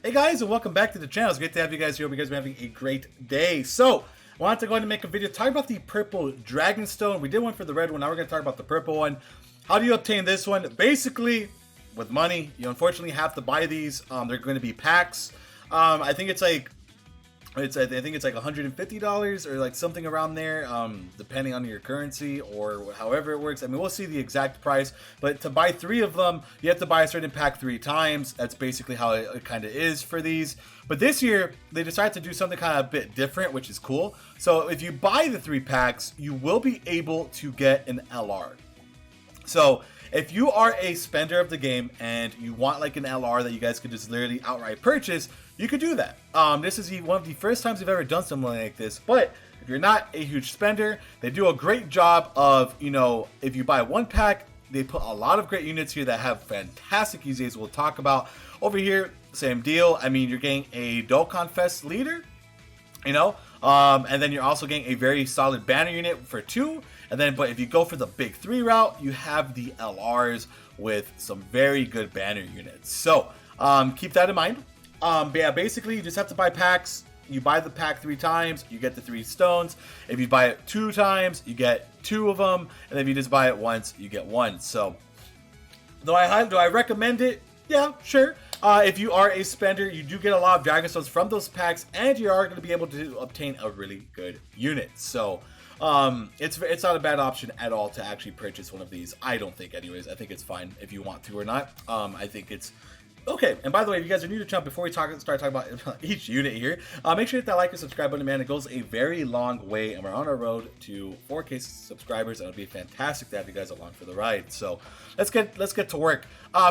Hey guys, and welcome back to the channel. It's great to have you guys here. Hope you guys are having a great day. So, I wanted to go ahead and make a video talking about the purple dragon stone. We did one for the red one. Now we're going to talk about the purple one. How do you obtain this one? Basically, with money. You unfortunately have to buy these. They're going to be packs. I think it's like $150 or like something around there, depending on your currency or however it works. I mean, we'll see the exact price, but to buy 3 of them, you have to buy a certain pack 3 times. That's basically how it kind of is for these. But this year, they decided to do something kind of a bit different, which is cool. So if you buy the 3 packs, you will be able to get an LR. So if you are a spender of the game and you want like an LR that you guys could just literally outright purchase, you could do that. This is one of the first times I've ever done something like this. But if you're not a huge spender, they do a great job of, you know, if you buy 1 pack, they put a lot of great units here that have fantastic EZAs we'll talk about. Over here, same deal. I mean, you're getting a DOKKAN Fest leader, you know, and then you're also getting a very solid banner unit for 2. And then, but if you go for the big 3 route, you have the LRs with some very good banner units. So keep that in mind. But yeah, basically you just have to buy packs. You buy the pack 3 times, you get the 3 stones. If you buy it 2 times, you get 2 of them. And if you just buy it once, you get 1. So do I recommend it? Yeah, sure. If you are a spender, you do get a lot of dragon stones from those packs, and you are going to be able to obtain a really good unit. So it's not a bad option at all to actually purchase one of these. I don't think, anyways. I think it's fine if you want to or not. I think it's okay. And by the way, if you guys are new to the channel, before we start talking about each unit here, make sure to hit that like and subscribe button, man. It goes a very long way, and we're on our road to 4K subscribers, and it'll be fantastic to have you guys along for the ride. So let's get to work.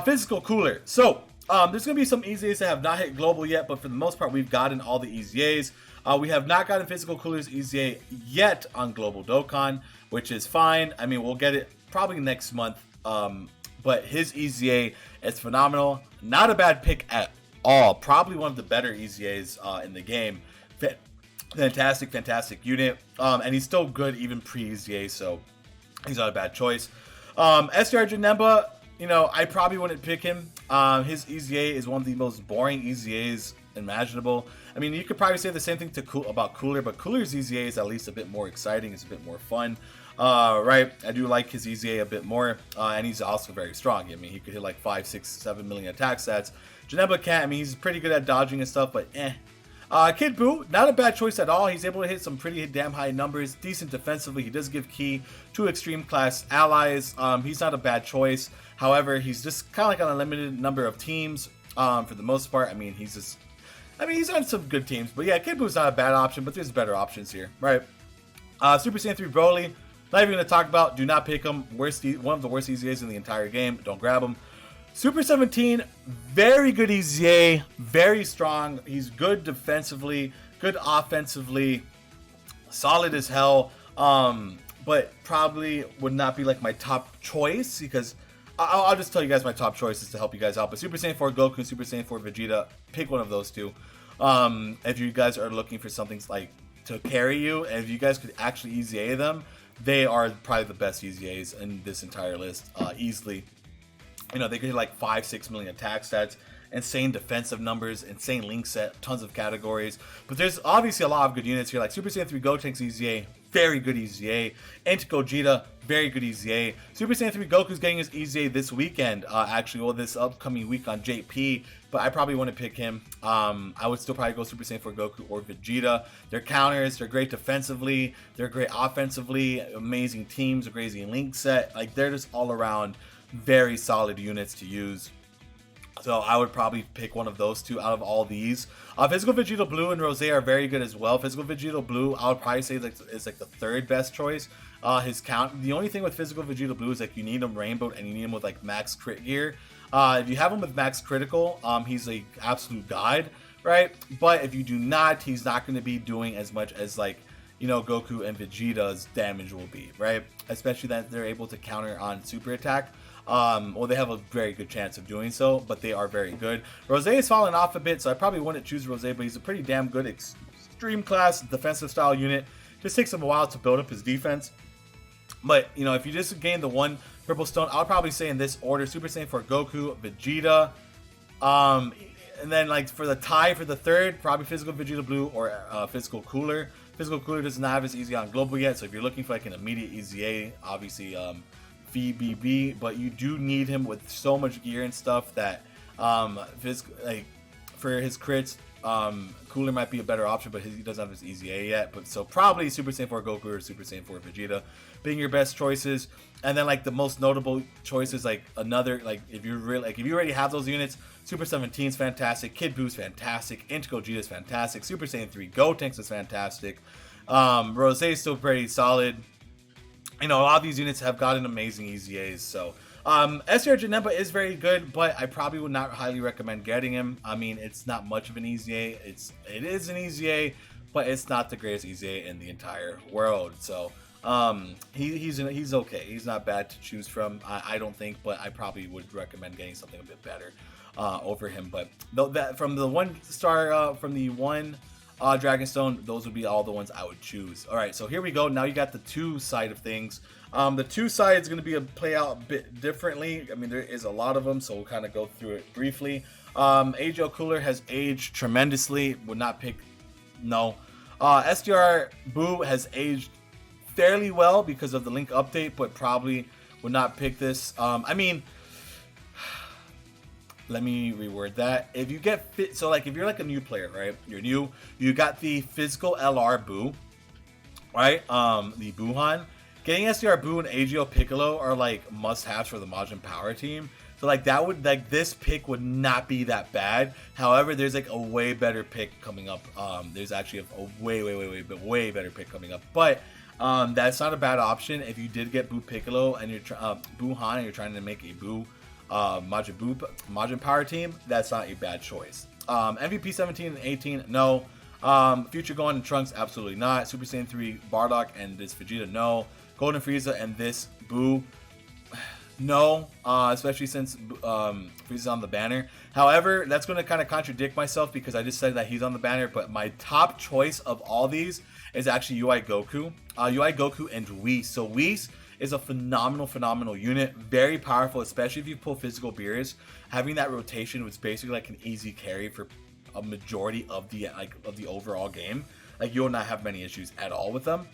Physical cooler. So there's gonna be some EZAs that have not hit global yet, but for the most part, we've gotten all the EZAs. We have not gotten physical coolers EZA yet on global Dokkan, which is fine. I mean, we'll get it probably next month. But his EZA is phenomenal. Not a bad pick at all. Probably one of the better EZAs in the game. Fantastic unit. And he's still good even pre-EZA, so he's not a bad choice. Sdr Janemba, you know, I probably wouldn't pick him. His EZA is one of the most boring EZAs imaginable. I mean, you could probably say the same thing about Cooler, but Cooler's EZA is at least a bit more exciting. It's a bit more fun. Right, I do like his EZA a bit more, and he's also very strong. I mean, he could hit like 5, 6, 7 million attack stats. Janemba can't. I mean, he's pretty good at dodging and stuff, but eh. Kid Buu, not a bad choice at all. He's able to hit some pretty damn high numbers, decent defensively. He does give key to extreme class allies. He's not a bad choice. However, he's just kind of like on a limited number of teams for the most part. I mean, he's on some good teams, but yeah, Kid Buu's not a bad option, but there's better options here, right? Super Saiyan 3 Broly, not even going to talk about. Do not pick him. One of the worst EZAs in the entire game. Don't grab him. Super 17, very good EZA, very strong. He's good defensively, good offensively, solid as hell. But probably would not be like my top choice, because I'll just tell you guys my top choices to help you guys out. But Super Saiyan 4 Goku and Super Saiyan 4 Vegeta, pick one of those 2. If you guys are looking for something like to carry you, and if you guys could actually EZA them, they are probably the best EZAs in this entire list, easily. You know, they could hit like 5, 6 million attack stats, insane defensive numbers, insane link set, tons of categories. But there's obviously a lot of good units here, like Super Saiyan 3 Goten's EZA, very good EZA. Ent Gogeta, very good EZA. Super Saiyan 3 Goku's getting his EZA this weekend, actually, well, this upcoming week on JP, but I probably wouldn't pick him. I would still probably go Super Saiyan 4 Goku or Vegeta. Their counters, they're great defensively, they're great offensively, amazing teams, a crazy link set. Like, they're just all around very solid units to use. So I would probably pick one of those 2 out of all these. Physical Vegeta Blue and Rose are very good as well. Physical Vegeta Blue, I would probably say is like the 3rd best choice. His count. The only thing with Physical Vegeta Blue is like you need him rainbowed and you need him with like max crit gear. If you have him with max critical, he's a absolute god, right? But if you do not, he's not going to be doing as much as like, you know, Goku and Vegeta's damage will be, right? Especially that they're able to counter on super attack. Well, they have a very good chance of doing so, but they are very good. Rose is falling off a bit, so I probably wouldn't choose Rose, but he's a pretty damn good extreme class defensive style unit. Just takes him a while to build up his defense. But, you know, if you just gain the 1 purple stone, I'll probably say in this order: Super Saiyan 4 Goku, Vegeta, And then like for the tie for the third, probably Physical Vegeta Blue or Physical Cooler. Physical Cooler does not have his EZA on Global yet, so if you're looking for like an immediate EZA, obviously VBB, but you do need him with so much gear and stuff that like for his crits, Cooler might be a better option, but he doesn't have his EZA yet. But so probably Super Saiyan 4 Goku or Super Saiyan 4 Vegeta being your best choices. And then like the most notable choices, like another, like if you really like if you already have those units, Super 17 is fantastic, Kid Boo's fantastic, Inch Gogeta is fantastic, Super Saiyan 3 Gotenks is fantastic, Rose is still pretty solid. You know, a lot of these units have gotten amazing EZAs, so Sdr Janemba is very good, but I probably would not highly recommend getting him. I mean, it's not much of an EZA. It is an EZA, but it's not the greatest EZA in the entire world. So he's okay. He's not bad to choose from. I don't think, but I probably would recommend getting something a bit better over him. But that from the 1-star from the 1 Dragonstone, those would be all the ones I would choose. All right, so here we go. Now you got the 2 side of things. The 2 side is going to be play out a bit differently. I mean, there is a lot of them, so we'll kind of go through it briefly. AGL Cooler has aged tremendously. Would not pick, no. SDR Boo has aged fairly well because of the Link update, but probably would not pick this. I mean, let me reword that. If you get fit, so like if you're like a new player, right? You're new, you got the physical LR Boo, right? The Buhan. Getting SDR Boo and AGO Piccolo are like must-haves for the Majin Power team. So like that would like this pick would not be that bad. However, there's like a way better pick coming up. There's actually a way better pick coming up. But that's not a bad option if you did get Boo Piccolo and you're Buhan and you're trying to make a Boo Majin Power team. That's not a bad choice. MVP 17 and 18, no. Future Gohan and Trunks, absolutely not. Super Saiyan 3 Bardock and this Vegeta, no. Golden Frieza and this Boo, no. Especially since Frieza's on the banner. However, that's going to kind of contradict myself because I just said that he's on the banner, but my top choice of all these is actually UI Goku. UI Goku and Whis. So Whis is a phenomenal unit, very powerful, especially if you pull physical beers. Having that rotation was basically like an easy carry for a majority of the overall game. Like you'll not have many issues at all with them.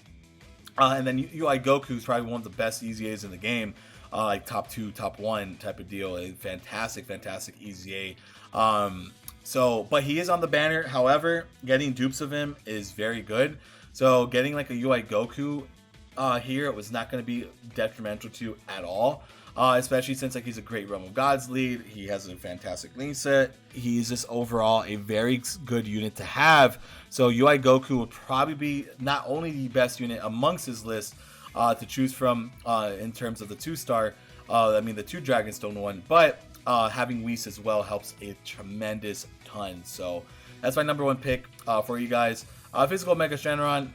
And then UI Goku is probably one of the best EZAs in the game, like top 2, top 1 type of deal. A fantastic EZA. But he is on the banner. However, getting dupes of him is very good. So getting like a UI Goku here, it was not going to be detrimental to you at all. Especially since like he's a great Realm of Gods lead, he has a fantastic link set. He's just overall a very good unit to have. So UI Goku would probably be not only the best unit amongst his list to choose from in terms of the 2-star, I mean the 2 Dragonstone one, but having Whis as well helps a tremendous ton. So that's my number 1 pick for you guys. Physical Mega Shenron,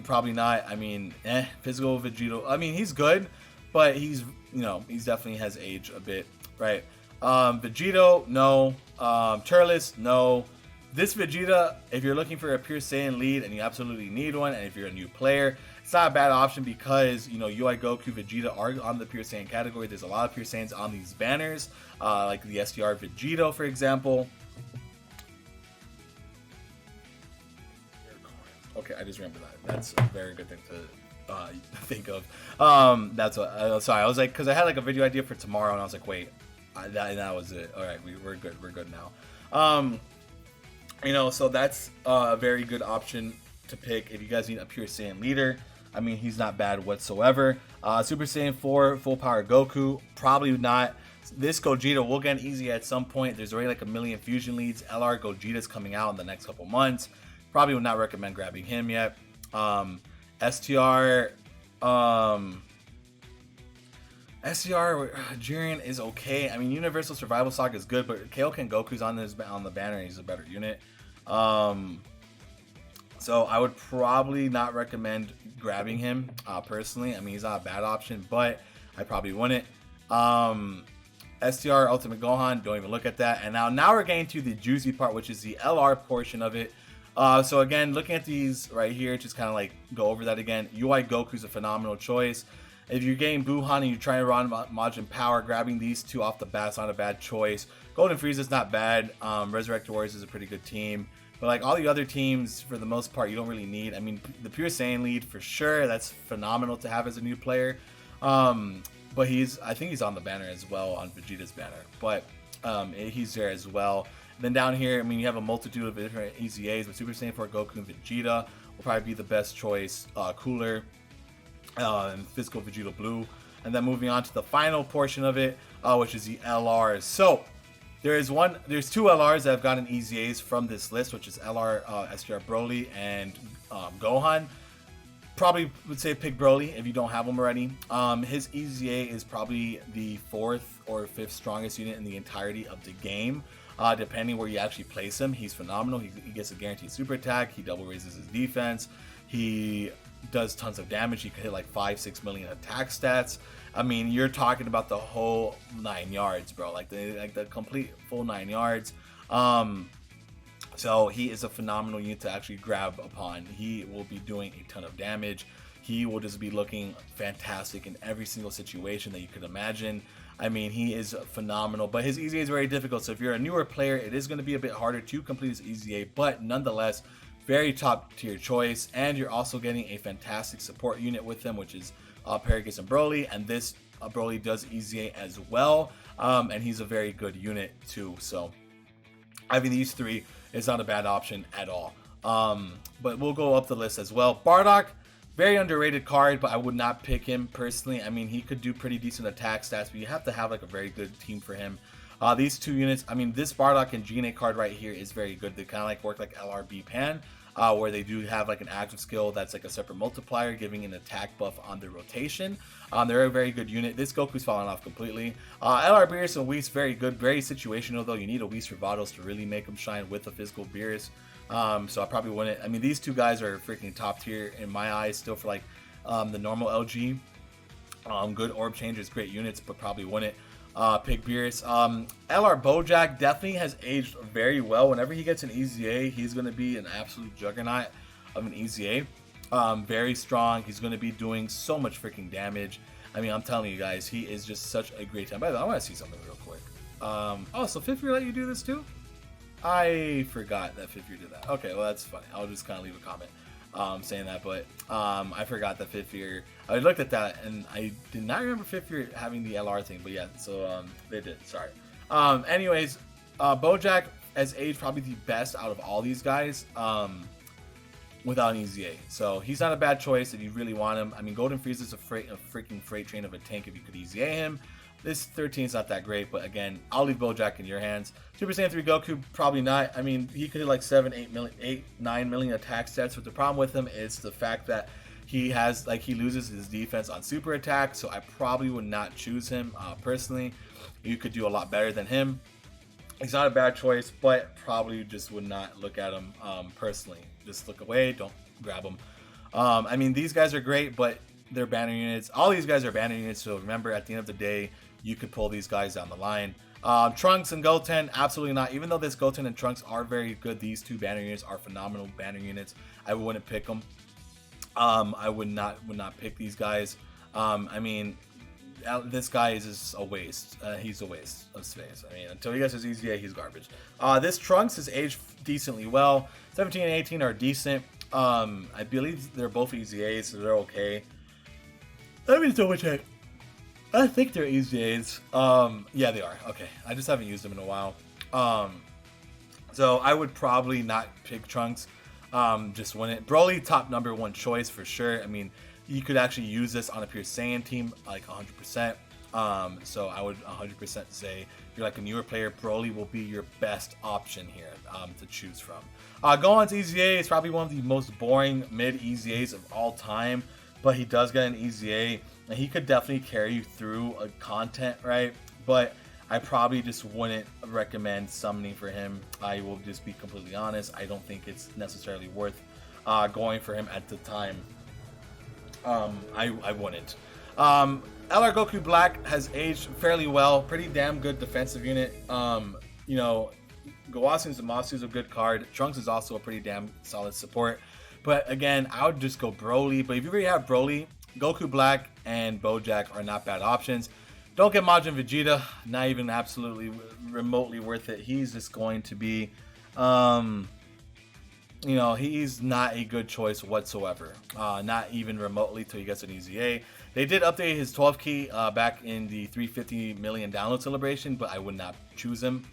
probably not. I mean, Physical Vegeta, I mean he's good, but he's, you know, he's definitely has aged a bit, right? Vegito, no. Turles, no. This Vegeta, if you're looking for a pure Saiyan lead and you absolutely need one, and if you're a new player, it's not a bad option because, you know, UI Goku, Vegeta are on the pure Saiyan category. There's a lot of pure Saiyans on these banners, like the SDR Vegito, for example. Okay, I just remember that. That's a very good thing to think of. That's what. Sorry, I was like, because I had like a video idea for tomorrow, and I was like, wait, that was it. All right, we're good. We're good now. You know, so that's a very good option to pick if you guys need a pure Saiyan leader. I mean, he's not bad whatsoever. Super Saiyan 4 full power Goku, probably not. This Gogeta will get easy at some point. There's already like a million fusion leads. LR Gogeta's coming out in the next couple months. Probably would not recommend grabbing him yet. STR Jiren is okay. I mean, Universal Survival Saga is good, but Kaioken Goku's on the banner and he's a better unit. So I would probably not recommend grabbing him personally. I mean, he's not a bad option, but I probably wouldn't. STR Ultimate Gohan, don't even look at that. And now we're getting to the juicy part, which is the LR portion of it. So again, looking at these right here, just kind of like go over that again. UI Goku's a phenomenal choice. If you're getting Buhan and you're trying to run Majin Power, grabbing these two off the bat is not a bad choice. Golden Frieza's not bad. Resurrected Warriors is a pretty good team. But like all the other teams, for the most part, you don't really need. I mean, the Pure Saiyan lead for sure. That's phenomenal to have as a new player. But I think he's on the banner as well, on Vegeta's banner. But he's there as well. And then down here, I mean, you have a multitude of different EZAs, but Super Saiyan 4 Goku and Vegeta will probably be the best choice. Cooler and Physical Vegeta Blue. And then moving on to the final portion of it, which is the LRs. So there's two LRs that have gotten EZAs from this list, which is LR Sdr Broly and Gohan. Probably would say pick Broly if you don't have him already. His EZA is probably the 4th or 5th strongest unit in the entirety of the game. Depending where you actually place him, he's phenomenal. He gets a guaranteed super attack. He double raises his defense. He does tons of damage. He could hit like 5-6 million attack stats. I mean, you're talking about the whole 9 yards, bro. Like the complete full 9 yards. So he is a phenomenal unit to actually grab upon. He will be doing a ton of damage. He will just be looking fantastic in every single situation that you could imagine. I mean, he is phenomenal, but his EZA is very difficult. So if you're a newer player, it is going to be a bit harder to complete his EZA, but nonetheless, very top tier choice. And you're also getting a fantastic support unit with him, which is Paragus and Broly. And this Broly does EZA as well. And he's a very good unit too. So having these three is not a bad option at all. But we'll go up the list as well. Bardock, very underrated card, but I would not pick him personally. I mean, he could do pretty decent attack stats, but you have to have like a very good team for him. These two units, I mean, this Bardock and Gene card right here is very good. They kind of like work like LRB Pan, where they do have like an active skill that's like a separate multiplier, giving an attack buff on the rotation. They're a very good unit. This Goku's fallen off completely. LR Beerus and Whis, very good, very situational though. You need a Whis for Vados to really make them shine with a physical Beerus. So I probably wouldn't. I mean, these two guys are freaking top tier in my eyes still for like the normal LG. Good orb changers, great units, but probably wouldn't pick Beerus. LR Bojack definitely has aged very well. Whenever he gets an EZA, he's going to be an absolute juggernaut of an EZA. Very strong. He's going to be doing so much freaking damage. I mean, I'm telling you guys, he is just such a great time. By the way, I want to see something real quick. Oh, so Fifth Year let you do this too? I forgot that Fifth Year did that. Okay, well, that's funny. I'll just kind of leave a comment saying that, but I forgot that Fifth Year. I looked at that and I did not remember Fifth Year having the LR thing, but yeah, so they did. Sorry. Anyways, Bojack has aged probably the best out of all these guys without an EZA. So he's not a bad choice if you really want him. I mean, Golden Frieza is a freaking freight train of a tank if you could EZA him. This 13 is not that great, but again, I'll leave Bojack in your hands. Super Saiyan 3 Goku, probably not. I mean, he could hit like 9 million attack stats, but the problem with him is the fact that he has, like, he loses his defense on super attack, so I probably would not choose him personally. You could do a lot better than him. He's not a bad choice, but probably just would not look at him personally. Just look away, don't grab him. I mean, these guys are great, but they're banner units. All these guys are banner units, so remember, at the end of the day, you could pull these guys down the line. Trunks and Goten, absolutely not. Even though this Goten and Trunks are very good, these two banner units are phenomenal banner units. I wouldn't pick them. I would not pick these guys. I mean, this guy is just a waste. He's a waste of space. I mean, until he gets his EZA, he's garbage. This Trunks has aged decently well. 17 and 18 are decent. I believe they're both EZAs, so they're okay. Let me double check. I think they're EZAs. Yeah, they are. Okay, I just haven't used them in a while. So I would probably not pick Trunks. Just win it. Broly, top number one choice for sure. I mean, you could actually use this on a pure Saiyan team, like 100%. So I would 100% say if you're like a newer player, Broly will be your best option here to choose from. Gohan's EZA is probably one of the most boring mid EZAs of all time, but he does get an EZA, and he could definitely carry you through a content, right? But I probably just wouldn't recommend summoning for him. I will just be completely honest. I don't think it's necessarily worth going for him at the time. I wouldn't. LR Goku Black has aged fairly well. Pretty damn good defensive unit. You know, Gowasu Zamasu is a good card. Trunks is also a pretty damn solid support. But again, I would just go Broly. But if you already have Broly, Goku Black and Bojack are not bad options. Don't get Majin Vegeta, not even absolutely remotely worth it. He's just going to be, you know, he's not a good choice whatsoever. Not even remotely till he gets an EZA. They did update his 12 key back in the 350 million download celebration, but I would not choose him.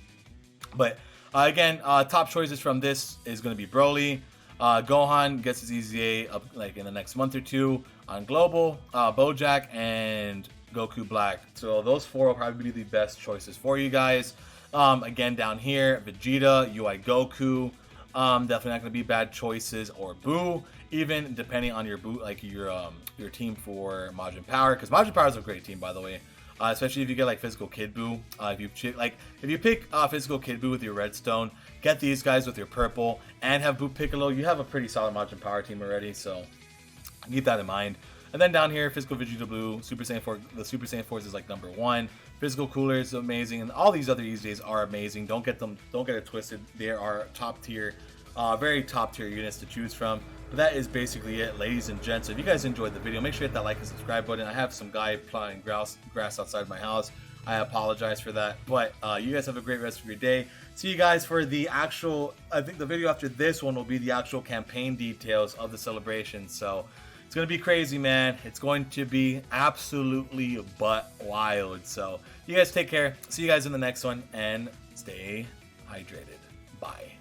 But again, top choices from this is going to be Broly. Gohan gets his EZA up like in the next month or two on Global. Bojack and Goku Black. So those four will probably be the best choices for you guys. Again, down here, Vegeta, UI Goku. Definitely not going to be bad choices, or Boo, even depending on your Boo, like your team for Majin Power, because Majin Power is a great team, by the way. Especially if you get like Physical Kid Boo. If you pick Physical Kid Boo with your Redstone, get these guys with your purple, and have Boo Piccolo, you have a pretty solid Majin Power team already. So keep that in mind. And then down here, Physical Vegeta Blue, Super Saiyan 4. The Super Saiyan Force is like number 1. Physical Cooler is amazing, and all these other EZAs are amazing. Don't get it twisted. There are top tier, very top tier units to choose from. But that is basically it, ladies and gents. If you guys enjoyed the video, make sure to hit that like and subscribe button. I have some guy plowing grass outside my house. I apologize for that. But you guys have a great rest of your day. See you guys for the actual, I think the video after this one will be the actual campaign details of the celebration. So it's going to be crazy, man. It's going to be absolutely butt wild. So you guys take care. See you guys in the next one, and stay hydrated. Bye.